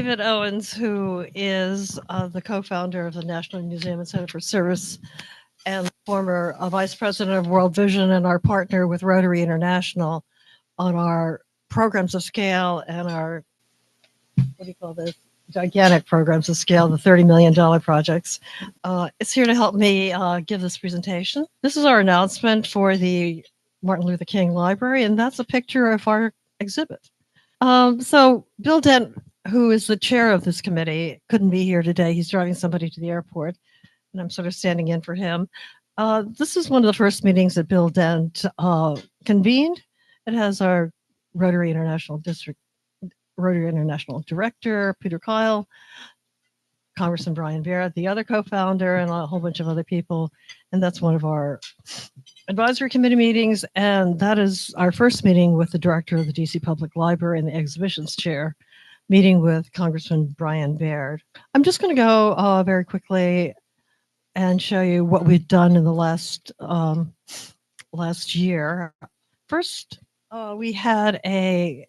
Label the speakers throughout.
Speaker 1: David Owens, who is the co-founder of the National Museum and Center for Service and former vice president of World Vision and our partner with Rotary International on our programs of scale and our, what do you call this, gigantic programs of scale, the $30 million projects. It's here to help me give this presentation. This is our announcement for the Martin Luther King Library, and that's a picture of our exhibit. So Bill Dent, who is the chair of this committee, couldn't be here today. He's driving somebody to the airport, and I'm sort of standing in for him. This is one of the first meetings that Bill Dent convened. It has our Rotary International Director, Peter Kyle, Congressman Brian Barrett, the other co-founder, and a whole bunch of other people. And that's one of our advisory committee meetings. And that is our first meeting with the director of the DC Public Library and the exhibitions chair, meeting with Congressman Brian Baird. I'm just going to go very quickly and show you what we've done in the last year. First, we had a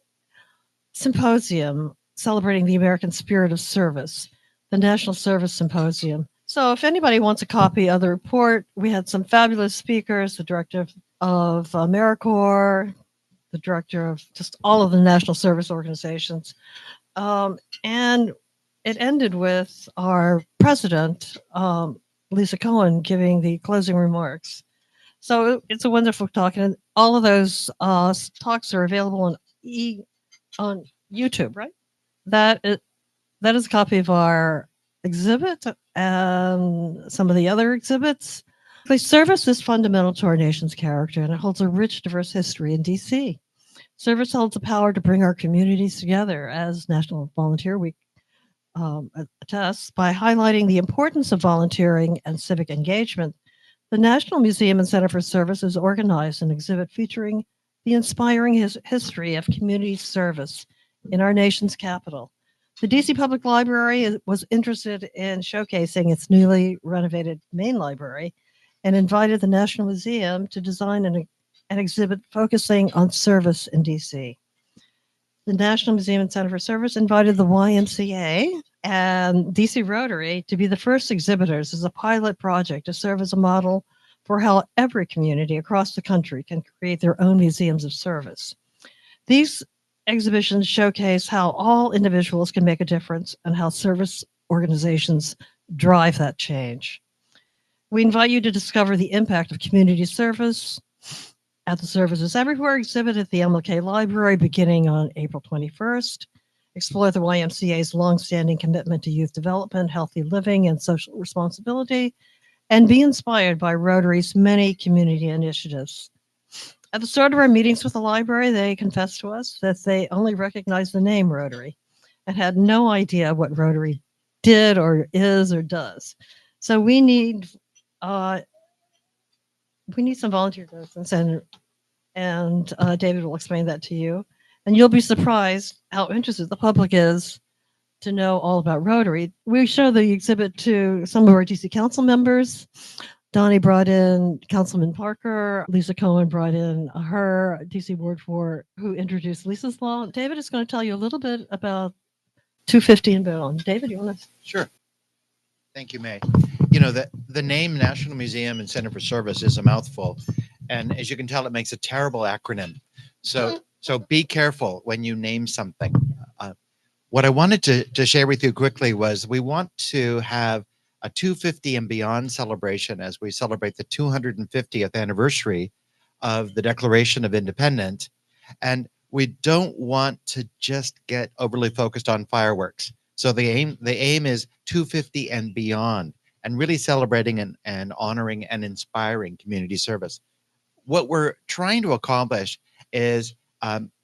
Speaker 1: symposium celebrating the American spirit of service, the National Service Symposium. So if anybody wants a copy of the report, we had some fabulous speakers, the director of AmeriCorps, the director of just all of the national service organizations. And it ended with our president, Lisa Cohen, giving the closing remarks. So it's a wonderful talk, and all of those talks are available on YouTube, right? That is a copy of our exhibit and some of the other exhibits. The service is fundamental to our nation's character, and it holds a rich, diverse history in DC. Service holds the power to bring our communities together, as National Volunteer Week attests, by highlighting the importance of volunteering and civic engagement. The National Museum and Center for Service has organized an exhibit featuring the inspiring history of community service in our nation's capital. The DC Public Library was interested in showcasing its newly renovated main library and invited the National Museum to design an exhibit focusing on service in DC. The National Museum and Center for Service invited the YMCA and DC Rotary to be the first exhibitors as a pilot project to serve as a model for how every community across the country can create their own museums of service. These exhibitions showcase how all individuals can make a difference and how service organizations drive that change. We invite you to discover the impact of community service at the Services Everywhere exhibit at the MLK Library beginning on April 21st. Explore the YMCA's longstanding commitment to youth development, healthy living, and social responsibility, and be inspired by Rotary's many community initiatives. At the start of our meetings with the library, they confessed to us that they only recognized the name Rotary and had no idea what Rotary did or is or does. So we need some volunteer presence, and David will explain that to you. And you'll be surprised how interested the public is to know all about Rotary. We show the exhibit to some of our DC Council members. Donnie brought in Councilman Parker. Lisa Cohen brought in her DC Ward 4, who introduced Lisa's Law. David is going to tell you a little bit about 250 and beyond. David, you want to?
Speaker 2: Sure. Thank you, May. You know, the name National Museum and Center for Service is a mouthful. And as you can tell, it makes a terrible acronym. So be careful when you name something. What I wanted to share with you quickly was we want to have a 250 and beyond celebration as we celebrate the 250th anniversary of the Declaration of Independence. And we don't want to just get overly focused on fireworks. So the aim is 250 and beyond, and really celebrating and honoring and inspiring community service. What we're trying to accomplish is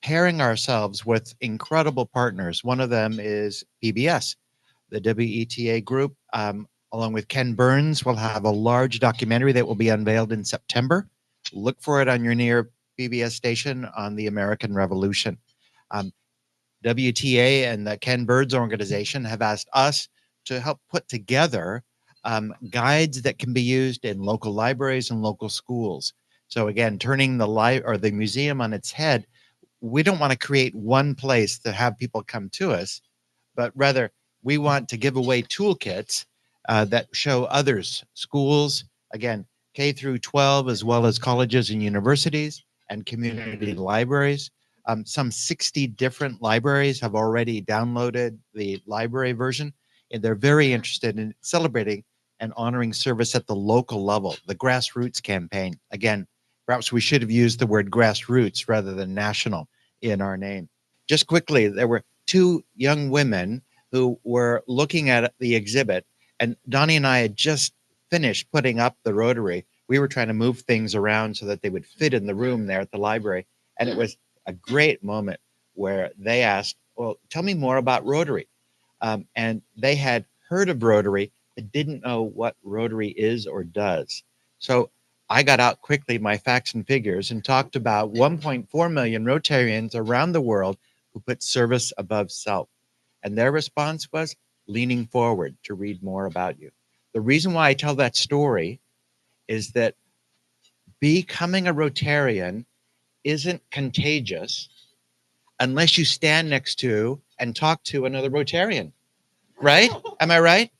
Speaker 2: pairing ourselves with incredible partners. One of them is PBS, the WETA group, along with Ken Burns, will have a large documentary that will be unveiled in September. Look for it on your near PBS station on the American Revolution. WTA and the Ken Burns organization have asked us to help put together guides that can be used in local libraries and local schools. So again, turning the museum on its head, we don't want to create one place to have people come to us, but rather we want to give away toolkits that show others, schools, again, K through 12, as well as colleges and universities and community libraries. Some 60 different libraries have already downloaded the library version, and they're very interested in celebrating and honoring service at the local level, the grassroots campaign. Again, perhaps we should have used the word grassroots rather than national in our name. Just quickly, there were two young women who were looking at the exhibit, and Donnie and I had just finished putting up the Rotary. We were trying to move things around so that they would fit in the room there at the library. And it was a great moment where they asked, well, tell me more about Rotary. And they had heard of Rotary, but didn't know what Rotary is or does. So I got out quickly my facts and figures and talked about 1.4 million Rotarians around the world who put service above self. And their response was leaning forward to read more about you. The reason why I tell that story is that becoming a Rotarian isn't contagious unless you stand next to and talk to another Rotarian, right? Am I right?